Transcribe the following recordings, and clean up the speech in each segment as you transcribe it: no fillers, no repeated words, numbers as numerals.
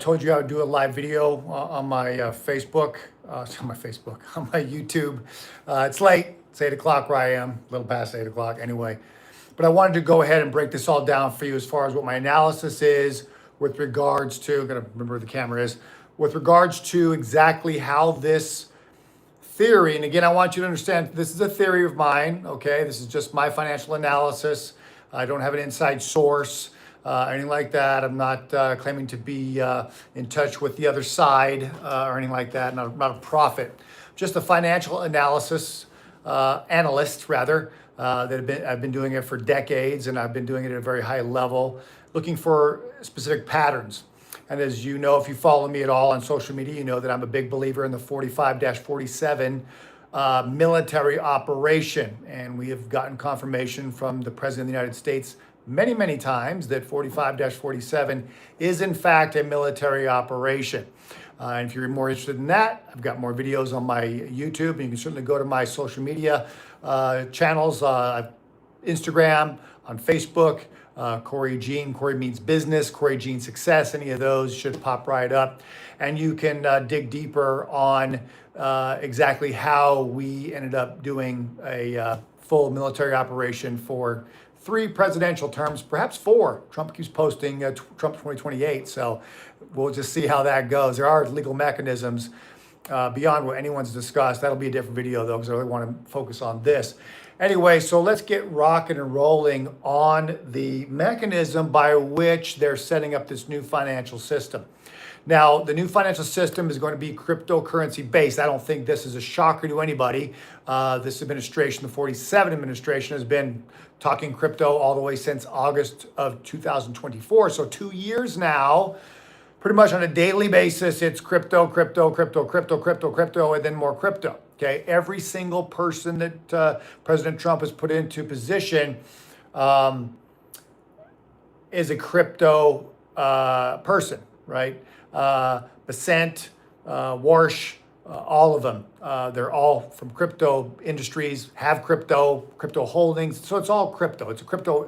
Told you I would do a live video on my Facebook, on my YouTube. It's late. It's 8 o'clock where I am, a little past 8 o'clock anyway. But I wanted to go ahead and break this all down for you as far as what my analysis is with regards to, I'm going to remember where the camera is, with regards to exactly how this theory, and again, I want you to understand this is a theory of mine, okay? This is just my financial analysis. I don't have an inside source. Anything like that. I'm not claiming to be in touch with the other side or anything like that. Not a prophet. Just a financial analysis analyst, rather. I've been doing it for decades, and I've been doing it at a very high level, looking for specific patterns. And as you know, if you follow me at all on social media, you know that I'm a big believer in the 45-47 military operation. And we have gotten confirmation from the President of the United States many times that 45-47 is in fact a military operation. And if you're more interested in that, I've got more videos on my YouTube, and you can certainly go to my social media channels, Instagram, on Facebook, Corey Jean, Corey Means Business, Corey Jean Success, any of those should pop right up. And you can dig deeper on exactly how we ended up doing a full military operation for 3 presidential terms, perhaps 4. Trump keeps posting Trump 2028, so we'll just see how that goes. There are legal mechanisms beyond what anyone's discussed. That'll be a different video though, because I really want to focus on this. Anyway, so let's get rocking and rolling on the mechanism by which they're setting up this new financial system. Now, the new financial system is going to be cryptocurrency based. I don't think this is a shocker to anybody. This administration, the 47 administration, has been talking crypto all the way since August of 2024. So 2 years now, pretty much on a daily basis, it's crypto, and then more crypto. Okay, every single person that President Trump has put into position is a crypto person, right? Basant, Warsh, all of them. They're all from crypto industries, have crypto holdings. So it's all crypto. It's a crypto,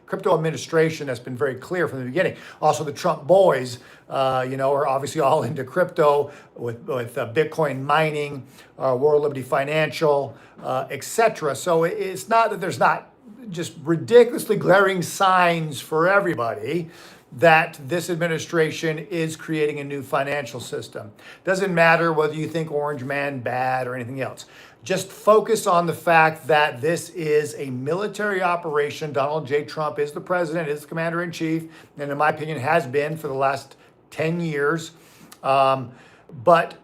crypto administration that's been very clear from the beginning. Also, the Trump boys, are obviously all into crypto with Bitcoin mining, World Liberty Financial, etc. So it's not that there's not just ridiculously glaring signs for everybody that this administration is creating a new financial system. Doesn't matter whether you think Orange Man bad or anything else. Just focus on the fact that this is a military operation. Donald J. Trump is the president, is the commander-in-chief, and in my opinion has been for the last 10 years. But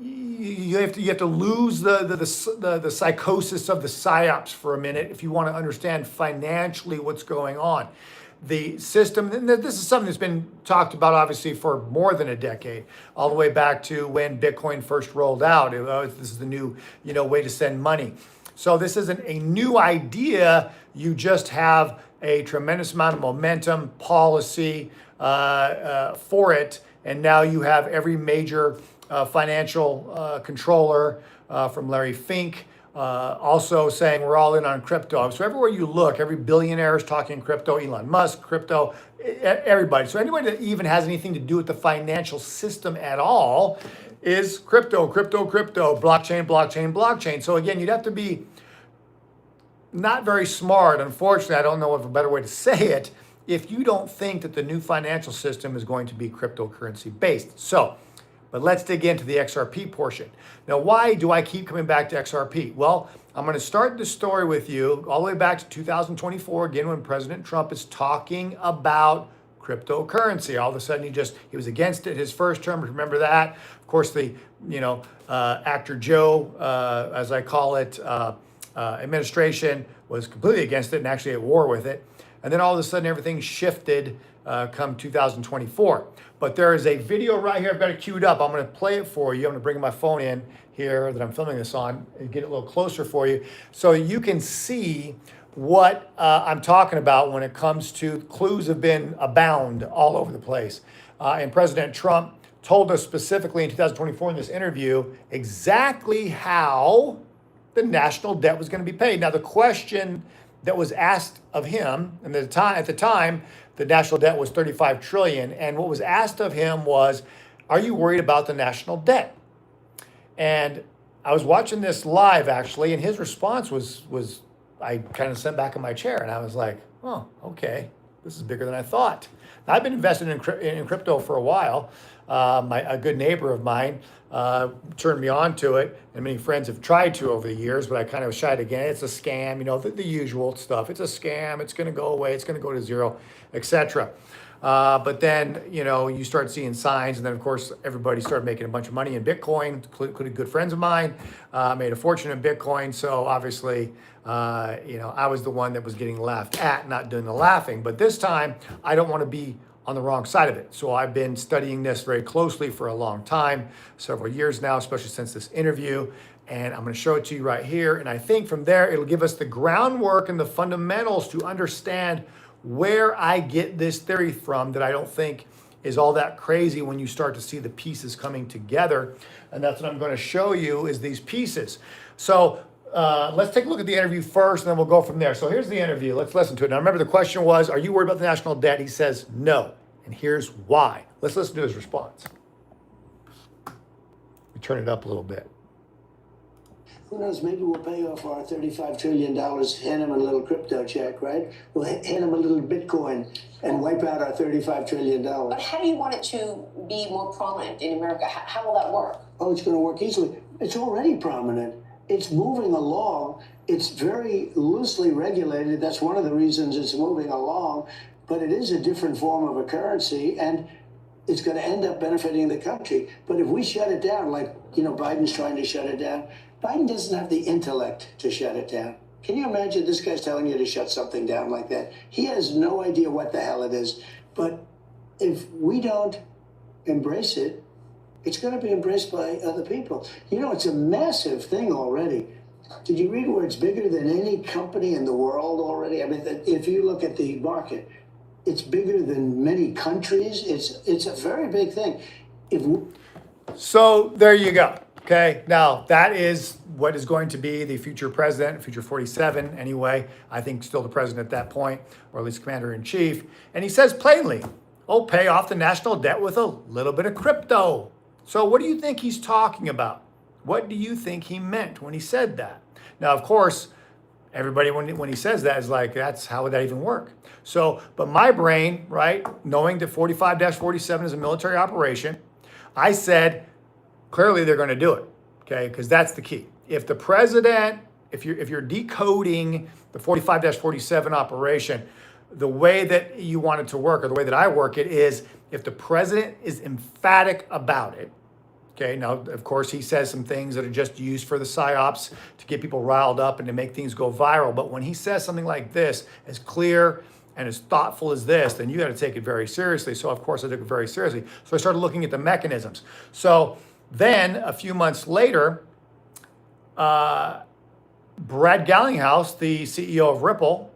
you have to lose the psychosis of the psyops for a minute if you want to understand financially what's going on. The system, and this is something that's been talked about obviously for more than a decade, all the way back to when Bitcoin first rolled out. This is the new, way to send money. So this isn't a new idea. You just have a tremendous amount of momentum, policy for it, and now you have every major financial controller from Larry Fink also saying we're all in on crypto. So everywhere you look, every billionaire is talking crypto, Elon Musk, crypto, everybody. So anybody that even has anything to do with the financial system at all is crypto, blockchain. So again, you'd have to be not very smart. Unfortunately, I don't know of a better way to say it, if you don't think that the new financial system is going to be cryptocurrency based. But let's dig into the XRP portion. Now, why do I keep coming back to XRP? Well, I'm going to start the story with you all the way back to 2024, again, when President Trump is talking about cryptocurrency. All of a sudden, he was against it his first term. Remember that? Of course, the, actor Joe, as I call it, administration was completely against it and actually at war with it. And then all of a sudden, everything shifted come 2024. But there is a video right here. I've got it queued up. I'm going to play it for you. I'm going to bring my phone in here that I'm filming this on and get it a little closer for you so you can see what I'm talking about when it comes to clues have been abound all over the place. And President Trump told us specifically in 2024 in this interview exactly how the national debt was going to be paid. Now, the question that was asked of him, and at the time, the national debt was 35 trillion. And what was asked of him was, are you worried about the national debt? And I was watching this live actually, and his response was I kind of sat back in my chair and I was like, oh, okay, this is bigger than I thought. Now, I've been invested in crypto for a while. A good neighbor of mine turned me on to it, and many friends have tried to over the years, but I kind of shied again. It's a scam, you know, the usual stuff. It's a scam. It's going to go away. It's going to go to zero, etc. But then, you know, you start seeing signs, and then of course everybody started making a bunch of money in Bitcoin, including good friends of mine, made a fortune in Bitcoin. So obviously, you know, I was the one that was getting laughed at, not doing the laughing. But this time, I don't want to be on the wrong side of it. So I've been studying this very closely for a long time, several years now, especially since this interview. And I'm going to show it to you right here. And I think from there, it'll give us the groundwork and the fundamentals to understand where I get this theory from that I don't think is all that crazy when you start to see the pieces coming together. And that's what I'm going to show you is these pieces. So let's take a look at the interview first, and then we'll go from there. So here's the interview. Let's listen to it. Now, remember, the question was, are you worried about the national debt? He says no. And here's why. Let's listen to his response. We turn it up a little bit. Who knows, maybe we'll pay off our $35 trillion, hand him a little crypto check, right? We'll hand him a little Bitcoin and wipe out our $35 trillion. But how do you want it to be more prominent in America? How will that work? Oh, it's going to work easily. It's already prominent. It's moving along. It's very loosely regulated. That's one of the reasons it's moving along. But it is a different form of a currency, and it's going to end up benefiting the country. But if we shut it down, like, you know, Biden's trying to shut it down, Biden doesn't have the intellect to shut it down. Can you imagine this guy's telling you to shut something down like that? He has no idea what the hell it is. But if we don't embrace it, it's going to be embraced by other people. You know, it's a massive thing already. Did you read where it's bigger than any company in the world already? I mean, if you look at the market, it's bigger than many countries. It's a very big thing. So there you go. Okay, now that is what is going to be the future president, future 47 anyway, I think still the president at that point, or at least commander in chief. And he says plainly, oh, pay off the national debt with a little bit of crypto. So what do you think he's talking about? What do you think he meant when he said that? Now, of course, everybody, when he says that, is like, that's how would that even work? So, but my brain, right, knowing that 45-47 is a military operation, I said, clearly they're going to do it, okay? Because that's the key. If the president, if you're decoding the 45-47 operation, the way that you want it to work, or the way that I work it, is if the president is emphatic about it, okay? Now, of course, he says some things that are just used for the psyops to get people riled up and to make things go viral. But when he says something like this, as clear and as thoughtful as this, then you got to take it very seriously. So, of course, I took it very seriously. So I started looking at the mechanisms. So then, a few months later, Brad Garlinghouse, the CEO of Ripple,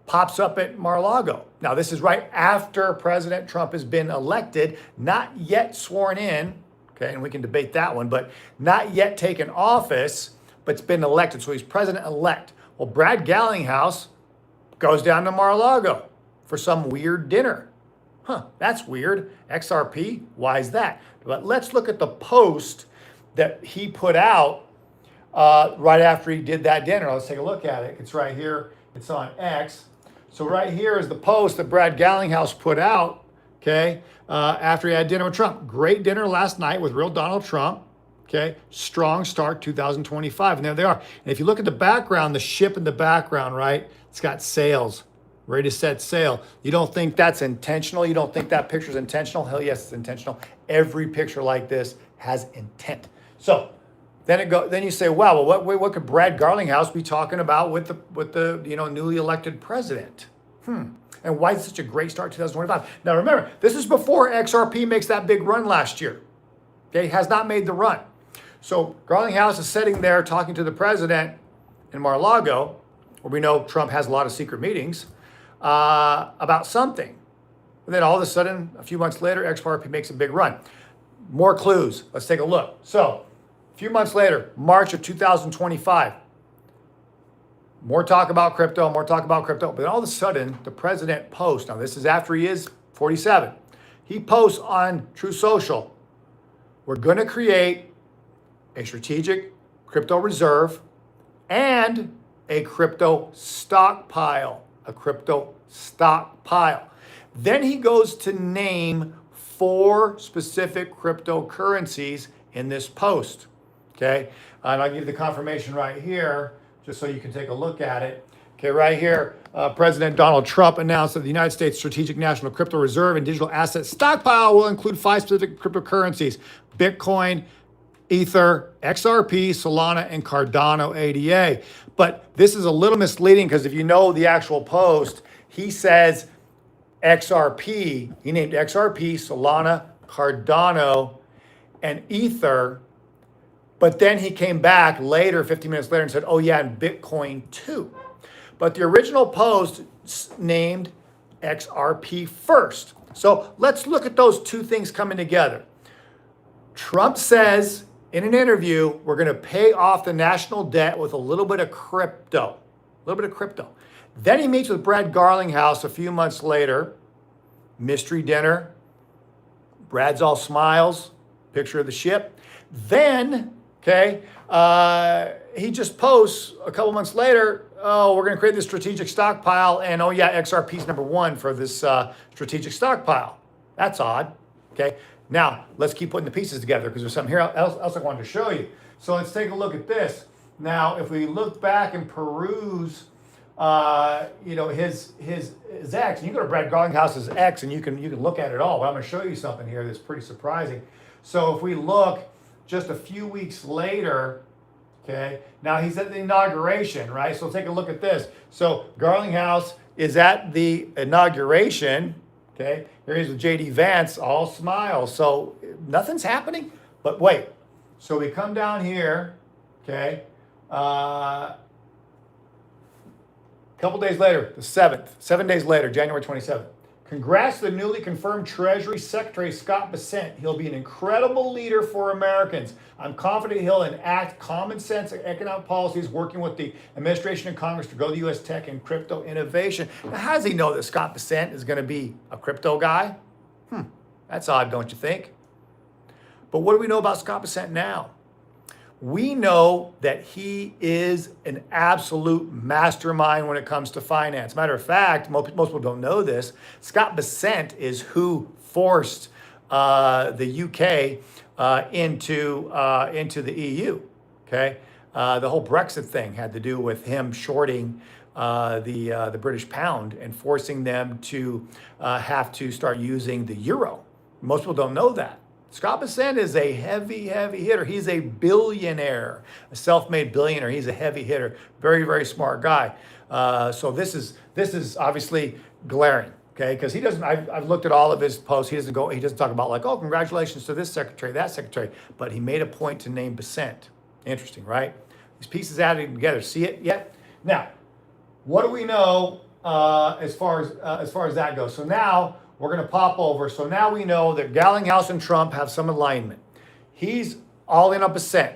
pops up at Mar A Lago. Now, this is right after President Trump has been elected, not yet sworn in, okay, and we can debate that one, but not yet taken office, but's been elected, so he's president-elect. Well, Brad Garlinghouse goes down to Mar A Lago for some weird dinner. Huh, that's weird. XRP, why is that? But let's look at the post that he put out right after he did that dinner. Let's take a look at it. It's right here. It's on X. So right here is the post that Brad Garlinghouse put out, okay, after he had dinner with Trump. Great dinner last night with real Donald Trump, okay? Strong start 2025. And there they are. And if you look at the background, the ship in the background, right, it's got sails. Ready to set sail. You don't think that's intentional? You don't think that picture's intentional? Hell yes, it's intentional. Every picture like this has intent. So then you say, wow, well, what could Brad Garlinghouse be talking about with the newly elected president? And why is it such a great start 2025? Now remember, this is before XRP makes that big run last year. Okay, has not made the run. So Garlinghouse is sitting there talking to the president in Mar A Lago, where we know Trump has a lot of secret meetings, about something. And then all of a sudden, a few months later, XRP makes a big run. More clues. Let's take a look. So, a few months later, March of 2025, more talk about crypto, more talk about crypto. But all of a sudden, the president posts, now this is after he is 47, he posts on True Social, we're going to create a strategic crypto reserve and a crypto stockpile, Then he goes to name 4 specific cryptocurrencies in this post, okay? And I'll give you the confirmation right here, just so you can take a look at it. Okay, right here, President Donald Trump announced that the United States Strategic National Crypto Reserve and Digital Asset Stockpile will include 5 specific cryptocurrencies: Bitcoin, Ether, XRP, Solana, and Cardano ADA. But this is a little misleading because if you know the actual post, he says XRP, he named XRP, Solana, Cardano, and Ether. But then he came back later, 15 minutes later, and said, oh yeah, and Bitcoin too. But the original post named XRP first. So let's look at those 2 things coming together. Trump says in an interview, we're going to pay off the national debt with a little bit of crypto. Then he meets with Brad Garlinghouse a few months later. Mystery dinner. Brad's all smiles. Picture of the ship. Then, he just posts a couple months later, oh, we're going to create this strategic stockpile, and oh yeah, XRP's number 1 for this strategic stockpile. That's odd, okay? Now, let's keep putting the pieces together because there's something else I wanted to show you. So let's take a look at this. Now, if we look back and peruse, his X, and you go to Brad Garlinghouse's X, and you can look at it all. But I'm going to show you something here that's pretty surprising. So if we look just a few weeks later, okay, now he's at the inauguration, right? So take a look at this. So Garlinghouse is at the inauguration. Okay, here he's with J.D. Vance, all smiles. So nothing's happening. But wait, so we come down here, okay, couple days later, the 7th, 7 days later, January 27th. Congrats to the newly confirmed Treasury Secretary Scott Bessent. He'll be an incredible leader for Americans. I'm confident he'll enact common sense economic policies working with the administration and Congress to grow the U.S. tech and crypto innovation. Now, how does he know that Scott Bessent is going to be a crypto guy? That's odd, don't you think? But what do we know about Scott Bessent now? We know that he is an absolute mastermind when it comes to finance. Matter of fact, most people don't know this. Scott Bessent is who forced the UK into the EU. Okay, the whole Brexit thing had to do with him shorting the British pound and forcing them to have to start using the euro. Most people don't know that. Scott Bessent is a heavy hitter. He's a billionaire, a self-made billionaire. He's a heavy hitter, very, very smart guy. So this is obviously glaring, okay? Because he doesn't. I've looked at all of his posts. He doesn't talk about like, oh, congratulations to this secretary, that secretary. But he made a point to name Bessent. Interesting, right? These pieces added together. See it yet? Now, what do we know as far as that goes? So now we're going to pop over. So now we know that Garlinghouse and Trump have some alignment. He's all in on Bessent.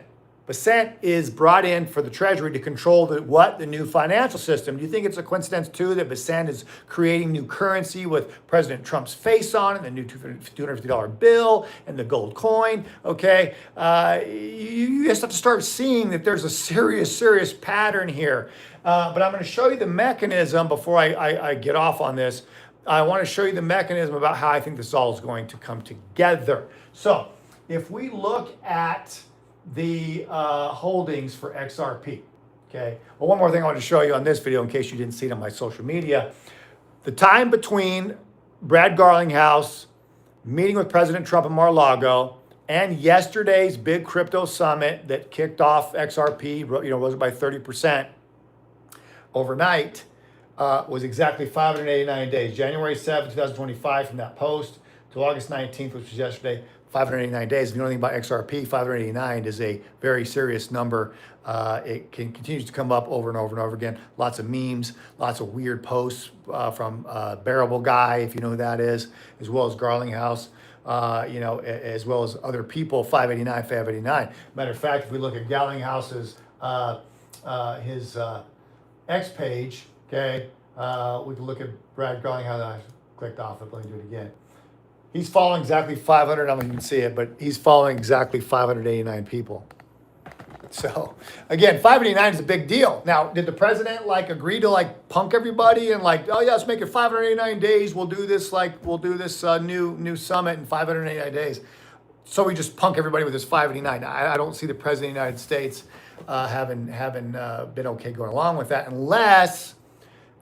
Bessent is brought in for the Treasury to control the new financial system. Do you think it's a coincidence, too, that Bessent is creating new currency with President Trump's face on it, the new $250 bill and the gold coin? Okay, you just have to start seeing that there's a serious pattern here. But I'm going to show you the mechanism before I get off on this. I want to show you the mechanism about how I think this all is going to come together. So if we look at the holdings for XRP, okay? Well, one more thing I want to show you on this video in case you didn't see it on my social media. The time between Brad Garlinghouse meeting with President Trump in Mar A Lago and yesterday's big crypto summit that kicked off XRP, rose by 30% overnight, was exactly 589 days. January 7th, 2025 from that post to August 19th, which was yesterday, 589 days. If you know anything about XRP, 589 is a very serious number. It continues to come up over and over and over again. Lots of memes, lots of weird posts from Bearable Guy, if you know who that is, as well as Garlinghouse, as well as other people, 589. Matter of fact, if we look at Garlinghouse's, X page, okay, we can look at Brad Garlinghouse. I clicked off it. Let me do it again. He's following exactly 500. I don't know if you can see it, but he's following exactly 589 people. So again, 589 is a big deal. Now, did the president like agree to like punk everybody and like, oh yeah, let's make it 589 days. We'll do this new summit in 589 days. So we just punk everybody with this 589. I don't see the president of the United States having been okay going along with that unless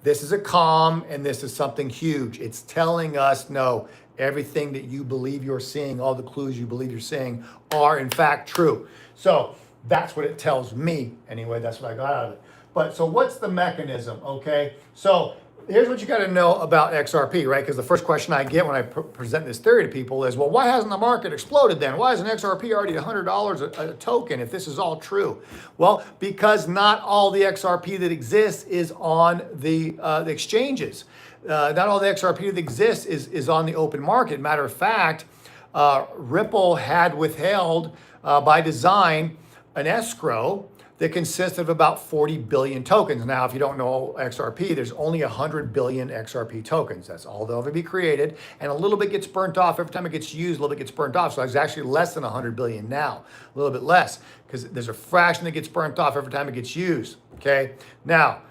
this is a calm and this is something huge. It's telling us no, everything that you believe you're seeing, all the clues you believe you're seeing are in fact true. So that's what it tells me anyway. That's what I got out of it. But so what's the mechanism? Okay. So here's what you got to know about XRP, right? Because the first question I get when I present this theory to people is, well, why hasn't the market exploded then? Why isn't XRP already $100 a token if this is all true? Well, because not all the XRP that exists is on the exchanges. Not all the XRP that exists is on the open market. Matter of fact, Ripple had withheld by design an escrow that consists of about 40 billion tokens. Now, if you don't know XRP, there's only 100 billion XRP tokens. That's all that'll ever be created. And a little bit gets burnt off. Every time it gets used, a little bit gets burnt off. So it's actually less than 100 billion now, a little bit less, because there's a fraction that gets burnt off every time it gets used, okay? Now,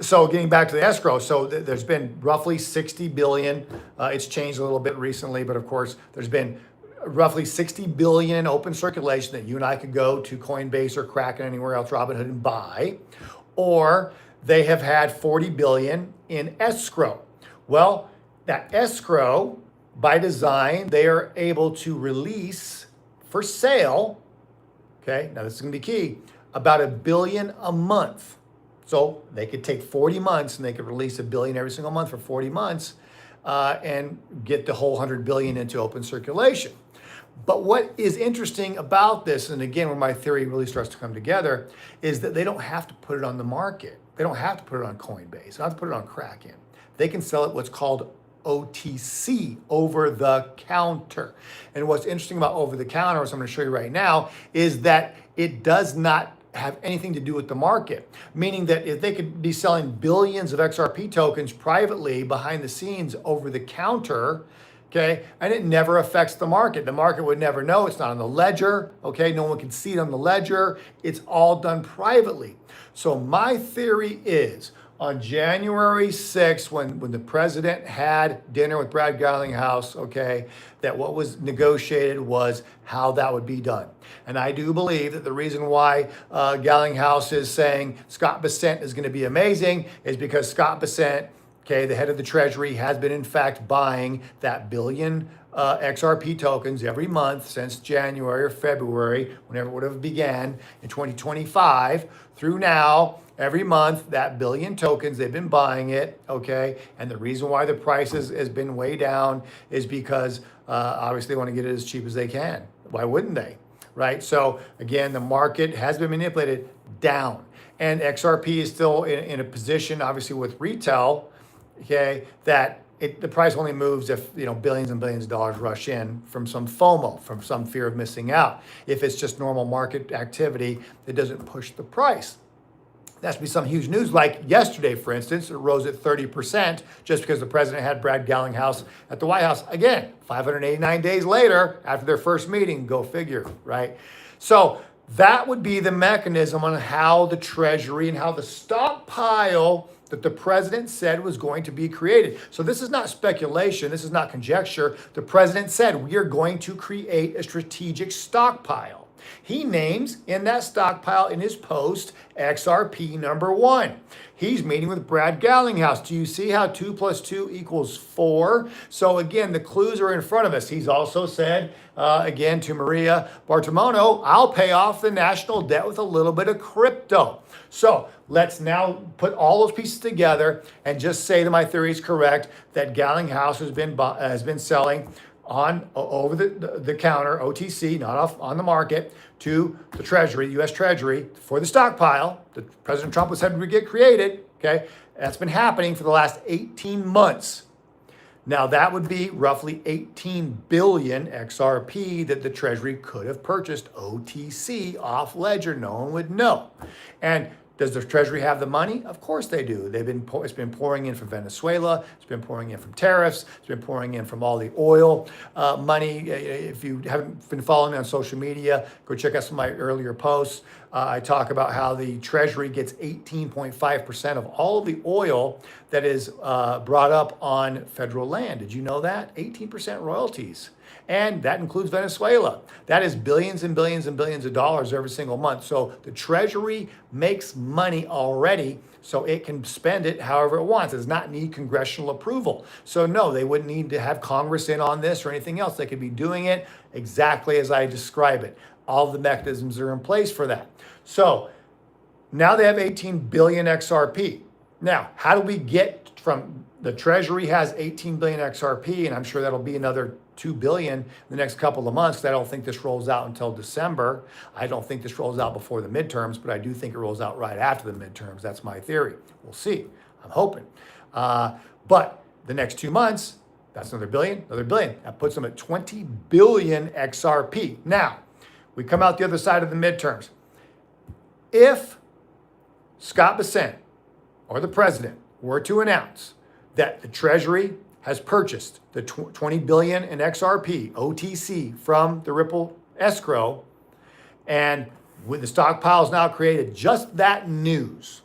so getting back to the escrow, so there's been roughly 60 billion. It's changed a little bit recently, but of course, there's been roughly 60 billion in open circulation that you and I could go to Coinbase or Kraken, anywhere else, Robinhood, and buy, or they have had 40 billion in escrow. Well, that escrow, by design, they are able to release for sale, okay, now this is gonna be key, about $1 billion a month. So they could take 40 months and they could release $1 billion every single month for 40 months and get the whole 100 billion into open circulation. But what is interesting about this, and again, where my theory really starts to come together, is that they don't have to put it on the market. They don't have to put it on Coinbase. They don't have to put it on Kraken. They can sell it what's called OTC, over the counter. And what's interesting about over the counter, which I'm going to show you right now, is that it does not have anything to do with the market. Meaning that if they could be selling billions of XRP tokens privately behind the scenes over the counter, okay, and it never affects the market. The market would never know. It's not on the ledger, okay? No one can see it on the ledger. It's all done privately. So my theory is, on January 6th, when the president had dinner with Brad Garlinghouse, okay, that what was negotiated was how that would be done. And I do believe that the reason why Garlinghouse is saying Scott Bessent is going to be amazing is because Scott Bessent, okay, the head of the Treasury, has been in fact buying that billion XRP tokens every month since January or February, whenever it would have began in 2025 through now. Every month, that billion tokens, they've been buying it, okay? And the reason why the price has been way down is because obviously they want to get it as cheap as they can. Why wouldn't they, right? So again, the market has been manipulated down. And XRP is still in a position, obviously with retail, okay, that the price only moves if, you know, billions and billions of dollars rush in from some FOMO, from some fear of missing out. If it's just normal market activity, it doesn't push the price. That's be some huge news. Like yesterday, for instance, it rose at 30% just because the president had Brad Garlinghouse at the White House. Again, 589 days later, after their first meeting, go figure, right? So that would be the mechanism on how the Treasury and how the stockpile that the president said was going to be created. So this is not speculation. This is not conjecture. The president said we are going to create a strategic stockpile. He names in that stockpile in his post XRP number 1. He's meeting with Brad Garlinghouse. Do you see how 2 + 2 = 4? So again, the clues are in front of us. He's also said, again, to Maria Bartiromo, I'll pay off the national debt with a little bit of crypto. So let's now put all those pieces together and just say that my theory is correct, that Garlinghouse has been selling on over the counter, OTC, not off on the market, to the Treasury, U.S. Treasury, for the stockpile that President Trump was having to get created, okay? That's been happening for the last 18 months. Now that would be roughly 18 billion XRP that the Treasury could have purchased OTC off ledger. No one would know. And does the Treasury have the money? Of course they do. It's been pouring in from Venezuela. It's been pouring in from tariffs. It's been pouring in from all the oil money. If you haven't been following me on social media, go check out some of my earlier posts. I talk about how the Treasury gets 18.5% of all of the oil that is brought up on federal land. Did you know that? 18% royalties. And that includes Venezuela. That is billions and billions and billions of dollars every single month. So the Treasury makes money already, so it can spend it however it wants. It does not need congressional approval. So no, they wouldn't need to have Congress in on this or anything else. They could be doing it exactly as I describe it. All the mechanisms are in place for that. So now they have 18 billion XRP. Now, how do we get from the Treasury has 18 billion XRP, and I'm sure that'll be another 2 billion in the next couple of months. I don't think this rolls out until December. I don't think this rolls out before the midterms, but I do think it rolls out right after the midterms. That's my theory. We'll see. I'm hoping. But the next 2 months, that's another billion. That puts them at 20 billion XRP. Now, we come out the other side of the midterms. If Scott Bessent or the president were to announce that the Treasury has purchased the 20 billion in XRP OTC from the Ripple escrow, and with the stockpiles now created, just that news,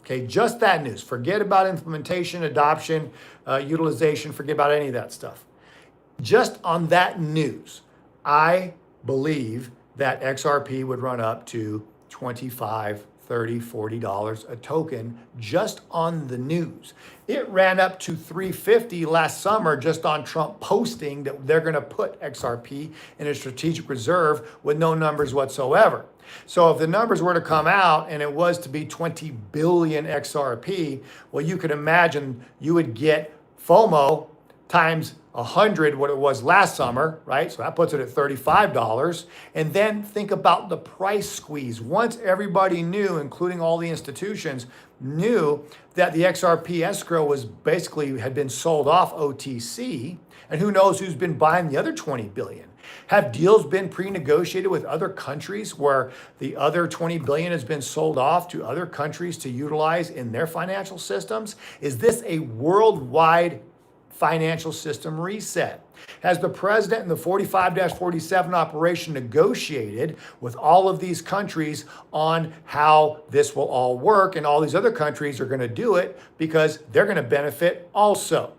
okay, just that news. Forget about implementation, adoption, utilization, forget about any of that stuff. Just on that news, I believe that XRP would run up to $25, $30, $40 a token just on the news. It ran up to $350 last summer just on Trump posting that they're going to put XRP in a strategic reserve with no numbers whatsoever. So if the numbers were to come out and it was to be 20 billion XRP, well, you could imagine you would get FOMO times 100 what it was last summer, right? So that puts it at $35. And then think about the price squeeze. Once everybody knew, including all the institutions, knew that the XRP escrow was basically had been sold off OTC, and who knows who's been buying the other 20 billion. Have deals been pre-negotiated with other countries where the other 20 billion has been sold off to other countries to utilize in their financial systems? Is this a worldwide financial system reset? Has the president and the 45-47 operation negotiated with all of these countries on how this will all work, and all these other countries are going to do it because they're going to benefit also?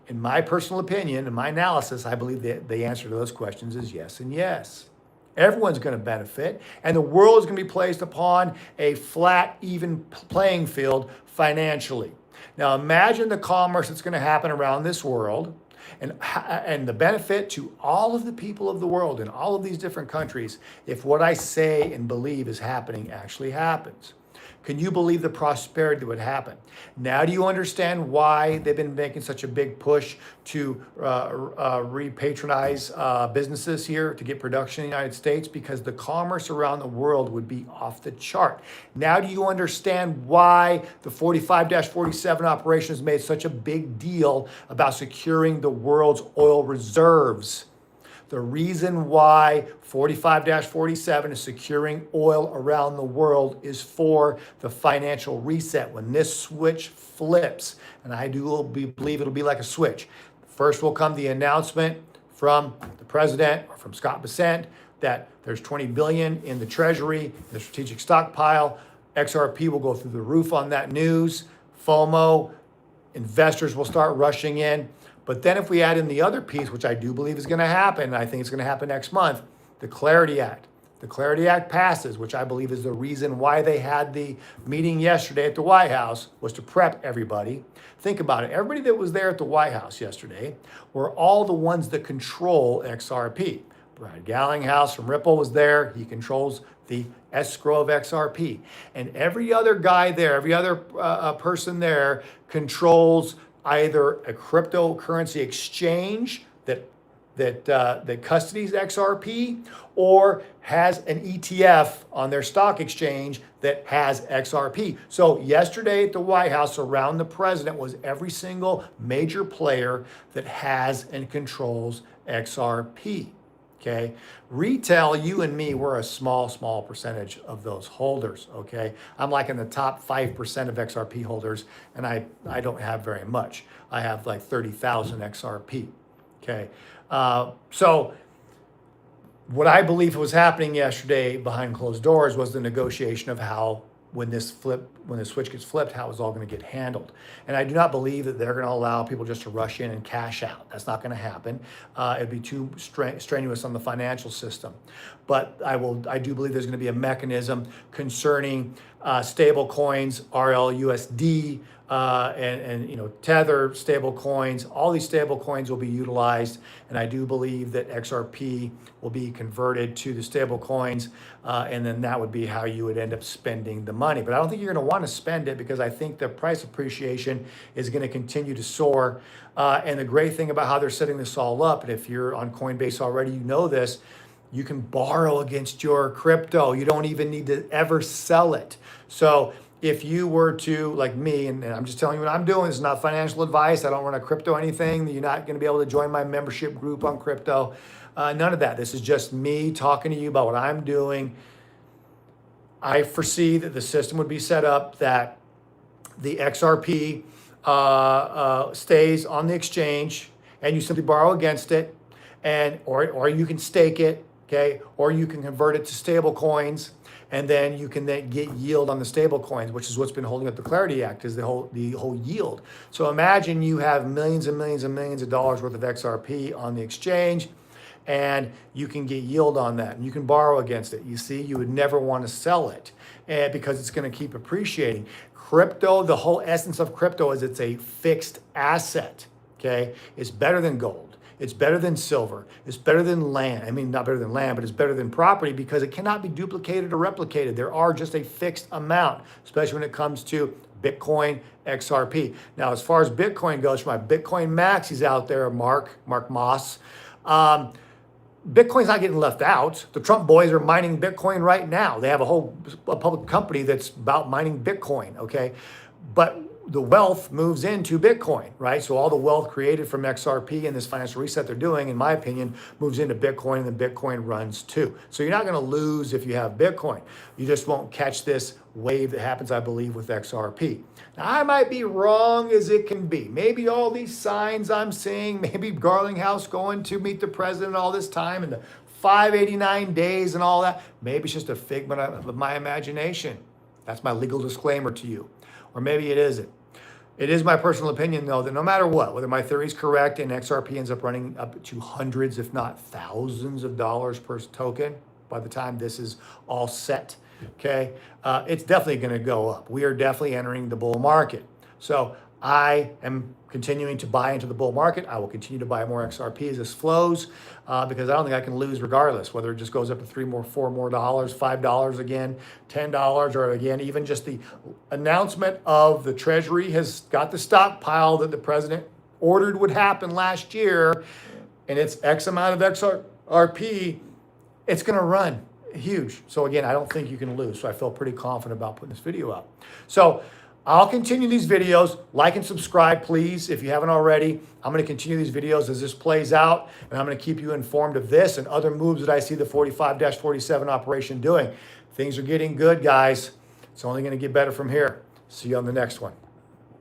In my personal opinion, in my analysis, I believe that the answer to those questions is yes and yes. Everyone's going to benefit, and the world is going to be placed upon a flat, even playing field financially. Now imagine the commerce that's going to happen around this world, and the benefit to all of the people of the world in all of these different countries if what I say and believe is happening actually happens. Can you believe the prosperity that would happen? Now do you understand why they've been making such a big push to repatronize businesses here to get production in the United States? Because the commerce around the world would be off the chart. Now do you understand why the 45-47 operation has made such a big deal about securing the world's oil reserves? The reason why 45-47 is securing oil around the world is for the financial reset. When this switch flips, and I do believe it'll be like a switch, first will come the announcement from the president or from Scott Bessent that there's 20 billion in the Treasury, the strategic stockpile. XRP will go through the roof on that news. FOMO, investors will start rushing in. But then if we add in the other piece, which I do believe is going to happen, and I think it's going to happen next month, the Clarity Act. The Clarity Act passes, which I believe is the reason why they had the meeting yesterday at the White House, was to prep everybody. Think about it. Everybody that was there at the White House yesterday were all the ones that control XRP. Brad Garlinghouse from Ripple was there. He controls the escrow of XRP. And every other guy there, every other person there controls either a cryptocurrency exchange that that custodies XRP or has an ETF on their stock exchange that has XRP. So yesterday at the White House, around the president was every single major player that has and controls XRP. Okay, retail, you and me, we're a small percentage of those holders. Okay, I'm like in the top 5% of XRP holders, and I don't have very much. I have like 30,000 XRP. Okay, so what I believe was happening yesterday behind closed doors was the negotiation of how, when the switch gets flipped, how it's all going to get handled. And I do not believe that they're going to allow people just to rush in and cash out. That's not going to happen. It'd be too strenuous on the financial system. But I do believe there's going to be a mechanism concerning stable coins, RLUSD, and Tether stable coins. All these stable coins will be utilized, and I do believe that XRP will be converted to the stable coins, and then that would be how you would end up spending the money. But I don't think you're going to want to spend it, because I think the price appreciation is going to continue to soar. And the great thing about how they're setting this all up, and if you're on Coinbase already, you know this, you can borrow against your crypto. You don't even need to ever sell it. So if you were to, like me, and I'm just telling you what I'm doing, this is not financial advice. I don't run a crypto anything. You're not going to be able to join my membership group on crypto. None of that. This is just me talking to you about what I'm doing. I foresee that the system would be set up that the XRP stays on the exchange, and you simply borrow against it, and or you can stake it, okay, or you can convert it to stable coins, and then you can then get yield on the stable coins, which is what's been holding up the Clarity Act, is the whole yield. So imagine you have millions and millions and millions of dollars worth of XRP on the exchange, and you can get yield on that, and you can borrow against it. You see, you would never want to sell it because it's going to keep appreciating. Crypto, the whole essence of crypto is it's a fixed asset, okay? It's better than gold. It's better than silver. It's better than land. I mean, not better than land, but it's better than property, because it cannot be duplicated or replicated. There are just a fixed amount, especially when it comes to Bitcoin, XRP. Now, as far as Bitcoin goes, for my Bitcoin maxis out there, Mark Moss, Bitcoin's not getting left out. The Trump boys are mining Bitcoin right now. They have a public company that's about mining Bitcoin, okay? But the wealth moves into Bitcoin, right? So all the wealth created from XRP and this financial reset they're doing, in my opinion, moves into Bitcoin, and then Bitcoin runs too. So you're not going to lose if you have Bitcoin. You just won't catch this wave that happens, I believe, with XRP. Now, I might be wrong as it can be. Maybe all these signs I'm seeing, maybe Garlinghouse going to meet the president all this time and the 589 days and all that, maybe it's just a figment of my imagination. That's my legal disclaimer to you. Or maybe it isn't. It is my personal opinion, though, that no matter what, whether my theory is correct and XRP ends up running up to hundreds, if not thousands of dollars per token by the time this is all set, okay, it's definitely going to go up. We are definitely entering the bull market. So I am continuing to buy into the bull market. I will continue to buy more XRP as this flows, because I don't think I can lose regardless, whether it just goes up to $3 more, $4 more, $5 again, $10, or again, even just the announcement of the Treasury has got the stockpile that the president ordered would happen last year, and it's X amount of XRP, it's going to run huge. So again, I don't think you can lose. So I feel pretty confident about putting this video up. So I'll continue these videos. Like and subscribe, please, if you haven't already. I'm going to continue these videos as this plays out, and I'm going to keep you informed of this and other moves that I see the 45-47 operation doing. Things are getting good, guys. It's only going to get better from here. See you on the next one.